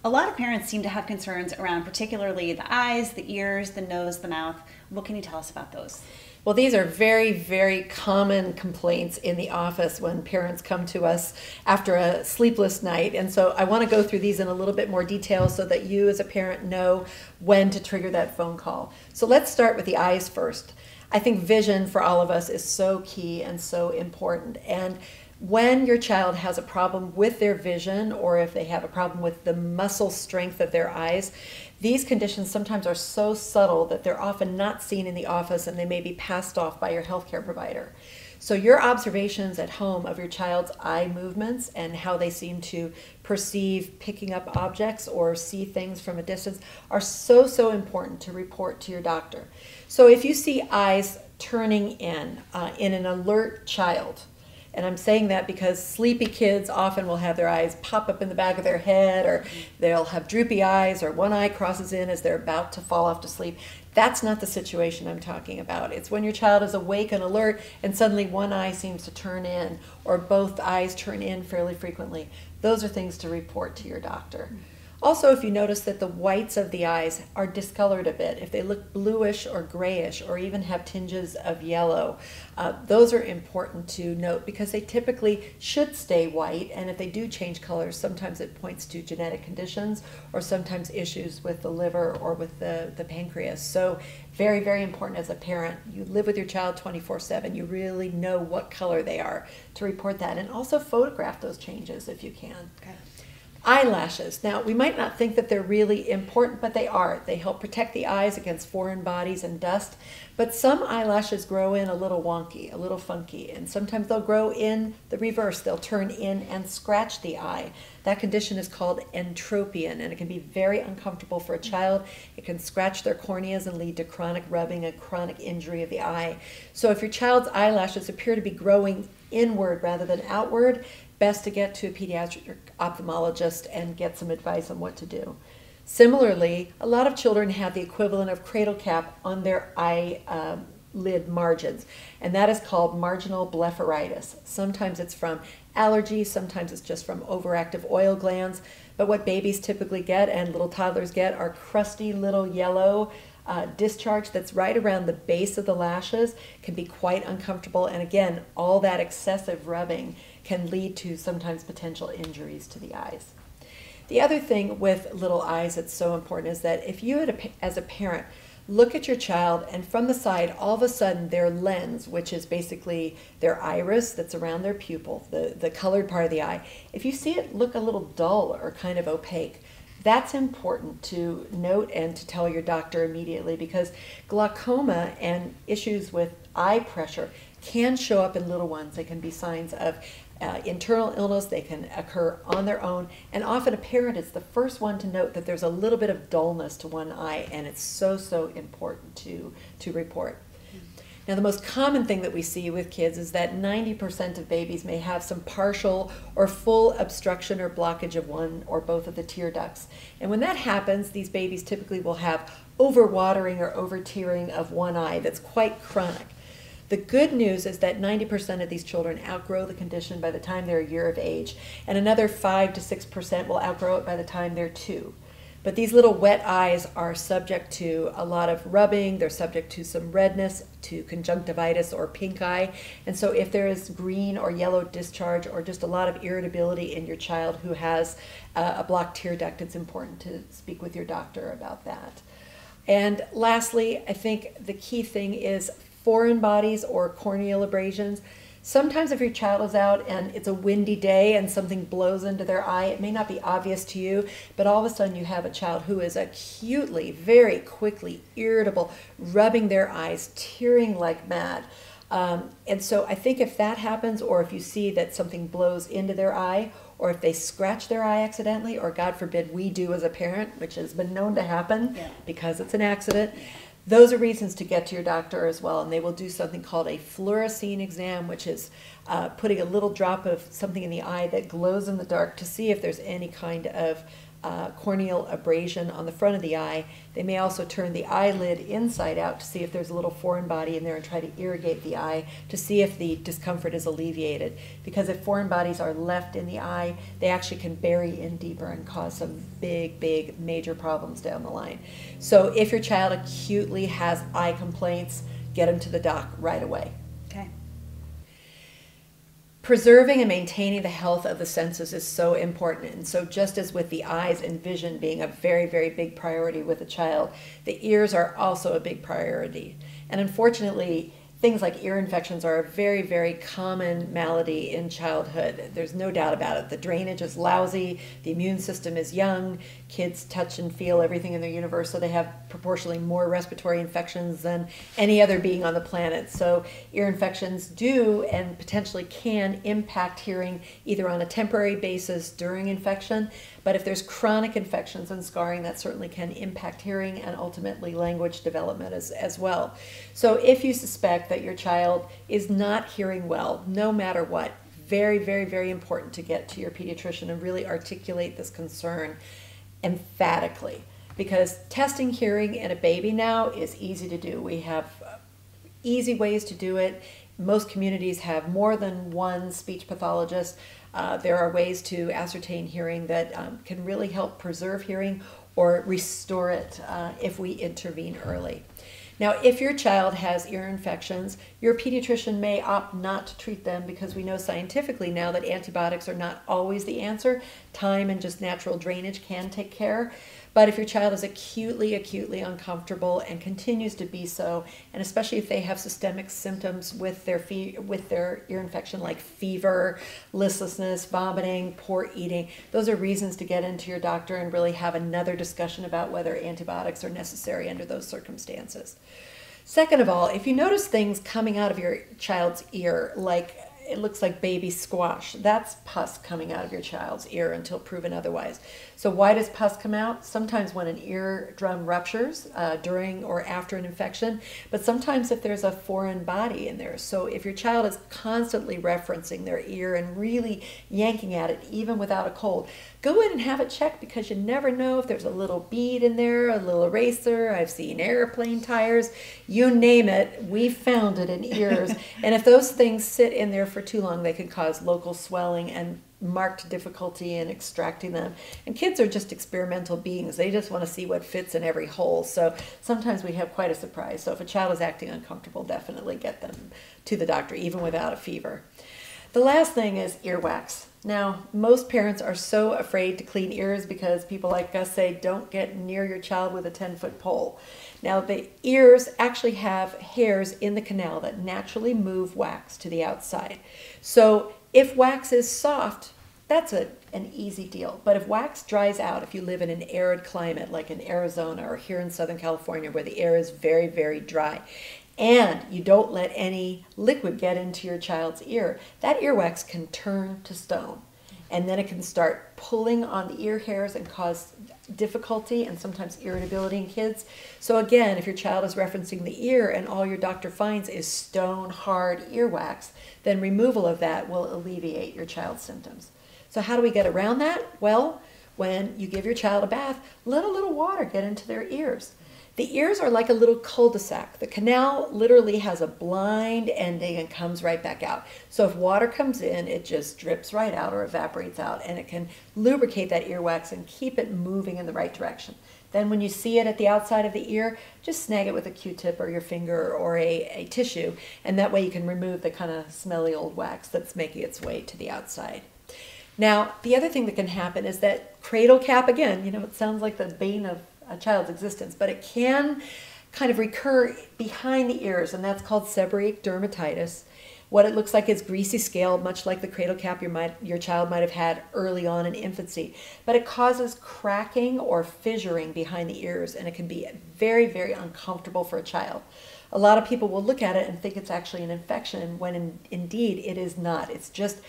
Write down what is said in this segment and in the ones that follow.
A lot of parents seem to have concerns around particularly the eyes, the ears, the nose, the mouth. What can you tell us about those? Well, these are very, very common complaints in the office when parents come to us after a sleepless night. And so I want to go through these in a little bit more detail so that you as a parent know when to trigger that phone call. So let's start with the eyes first. I think vision for all of us is so key and so important. And when your child has a problem with their vision, or if they have a problem with the muscle strength of their eyes, these conditions sometimes are so subtle that they're often not seen in the office and they may be passed off by your healthcare provider. So your observations at home of your child's eye movements and how they seem to perceive picking up objects or see things from a distance are so, so important to report to your doctor. So if you see eyes turning in an alert child, and I'm saying that because sleepy kids often will have their eyes pop up in the back of their head, or they'll have droopy eyes, or one eye crosses in as they're about to fall off to sleep. That's not the situation I'm talking about. It's when your child is awake and alert and suddenly one eye seems to turn in, or both eyes turn in fairly frequently. Those are things to report to your doctor. Also, if you notice that the whites of the eyes are discolored a bit, if they look bluish or grayish or even have tinges of yellow, those are important to note because they typically should stay white, and if they do change colors, sometimes it points to genetic conditions or sometimes issues with the liver or with the pancreas. So very, very important as a parent. You live with your child 24/7. You really know what color they are to report that, and also photograph those changes if you can. Okay. Eyelashes. Now, we might not think that they're really important, but they are. They help protect the eyes against foreign bodies and dust. But some eyelashes grow in a little wonky, a little funky, and sometimes they'll grow in the reverse. They'll turn in and scratch the eye. That condition is called entropion, and it can be very uncomfortable for a child. It can scratch their corneas and lead to chronic rubbing and chronic injury of the eye. So if your child's eyelashes appear to be growing inward rather than outward, best to get to a pediatric ophthalmologist and get some advice on what to do. Similarly, a lot of children have the equivalent of cradle cap on their eyelid margins, and that is called marginal blepharitis. Sometimes it's from allergies, sometimes it's just from overactive oil glands, but what babies typically get and little toddlers get are crusty little yellow discharge that's right around the base of the lashes. Can be quite uncomfortable, and again, all that excessive rubbing can lead to sometimes potential injuries to the eyes. The other thing with little eyes that's so important is that if you as a parent look at your child and from the side all of a sudden their lens, which is basically their iris that's around their pupil, the colored part of the eye, if you see it look a little dull or kind of opaque, that's important to note and to tell your doctor immediately, because glaucoma and issues with eye pressure can show up in little ones. They can be signs of internal illness. They can occur on their own, and often a parent is the first one to note that there's a little bit of dullness to one eye, and it's so, so important to report. Now, the most common thing that we see with kids is that 90% of babies may have some partial or full obstruction or blockage of one or both of the tear ducts. And when that happens, these babies typically will have overwatering or over-tearing of one eye that's quite chronic. The good news is that 90% of these children outgrow the condition by the time they're a year of age, and another 5 to 6% will outgrow it by the time they're 2. But these little wet eyes are subject to a lot of rubbing. They're subject to some redness, to conjunctivitis or pink eye. And so if there is green or yellow discharge or just a lot of irritability in your child who has a blocked tear duct, it's important to speak with your doctor about that. And lastly, I think the key thing is foreign bodies or corneal abrasions. Sometimes if your child is out and it's a windy day and something blows into their eye, it may not be obvious to you, but all of a sudden you have a child who is acutely, very quickly irritable, rubbing their eyes, tearing like mad. And so I think if that happens, or if you see that something blows into their eye, or if they scratch their eye accidentally, or God forbid we do as a parent, which has been known to happen because it's an accident, those are reasons to get to your doctor as well, and they will do something called a fluorescein exam, which is putting a little drop of something in the eye that glows in the dark to see if there's any kind of corneal abrasion on the front of the eye. They may also turn the eyelid inside out to see if there's a little foreign body in there and try to irrigate the eye to see if the discomfort is alleviated. Because if foreign bodies are left in the eye, they actually can bury in deeper and cause some big, big, major problems down the line. So if your child acutely has eye complaints, get them to the doc right away. Okay. Preserving and maintaining the health of the senses is so important. And so just as with the eyes and vision being a very, very big priority with a child, the ears are also a big priority. And unfortunately, things like ear infections are a very, very common malady in childhood. There's no doubt about it. The drainage is lousy, the immune system is young, kids touch and feel everything in their universe, so they have proportionally more respiratory infections than any other being on the planet. So ear infections do and potentially can impact hearing either on a temporary basis during infection, but if there's chronic infections and scarring, that certainly can impact hearing and ultimately language development as well. So if you suspect that your child is not hearing well, no matter what, very, very, very important to get to your pediatrician and really articulate this concern emphatically. Because testing hearing in a baby now is easy to do. We have easy ways to do it. Most communities have more than one speech pathologist. There are ways to ascertain hearing that can really help preserve hearing or restore it if we intervene early. Now, if your child has ear infections, your pediatrician may opt not to treat them because we know scientifically now that antibiotics are not always the answer. Time and just natural drainage can take care. But if your child is acutely uncomfortable and continues to be so, and especially if they have systemic symptoms with their ear infection like fever, listlessness, vomiting, poor eating, those are reasons to get into your doctor and really have another discussion about whether antibiotics are necessary under those circumstances. Second of all, if you notice things coming out of your child's ear, like it looks like baby squash, that's pus coming out of your child's ear until proven otherwise. So why does pus come out? Sometimes when an eardrum ruptures during or after an infection, but sometimes if there's a foreign body in there. So if your child is constantly referencing their ear and really yanking at it even without a cold, go in and have it checked because you never know if there's a little bead in there, a little eraser. I've seen airplane tires, you name it, we've found it in ears. And if those things sit in there for too long, they can cause local swelling and marked difficulty in extracting them. And kids are just experimental beings. They just want to see what fits in every hole. So sometimes we have quite a surprise. So if a child is acting uncomfortable, definitely get them to the doctor, even without a fever. The last thing is earwax. Now, most parents are so afraid to clean ears because people like us say, don't get near your child with a 10-foot pole. Now, the ears actually have hairs in the canal that naturally move wax to the outside. So if wax is soft, that's an easy deal. But if wax dries out, if you live in an arid climate like in Arizona or here in Southern California where the air is very, very dry, and you don't let any liquid get into your child's ear, that earwax can turn to stone. And then it can start pulling on the ear hairs and cause difficulty and sometimes irritability in kids. So again, if your child is referencing the ear and all your doctor finds is stone hard earwax, then removal of that will alleviate your child's symptoms. So how do we get around that? Well, when you give your child a bath, let a little water get into their ears. The ears are like a little cul-de-sac. The canal literally has a blind ending and comes right back out. So if water comes in, it just drips right out or evaporates out, and it can lubricate that earwax and keep it moving in the right direction. Then when you see it at the outside of the ear, just snag it with a Q-tip or your finger or a tissue, and that way you can remove the kind of smelly old wax that's making its way to the outside. Now, the other thing that can happen is that cradle cap, again, it sounds like the bane of a child's existence, but it can kind of recur behind the ears, and that's called seborrheic dermatitis. What it looks like is greasy scale, much like the cradle cap your child might have had early on in infancy. But it causes cracking or fissuring behind the ears, and it can be very, very uncomfortable for a child. A lot of people will look at it and think it's actually an infection, when indeed it is not. It's just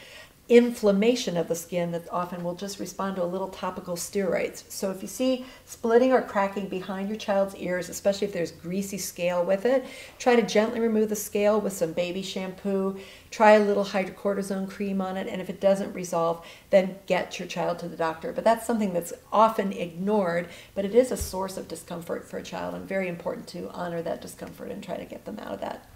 inflammation of the skin that often will just respond to a little topical steroids. So if you see splitting or cracking behind your child's ears, especially if there's greasy scale with it, try to gently remove the scale with some baby shampoo, try a little hydrocortisone cream on it, and if it doesn't resolve, then get your child to the doctor. But that's something that's often ignored, but it is a source of discomfort for a child, and very important to honor that discomfort and try to get them out of that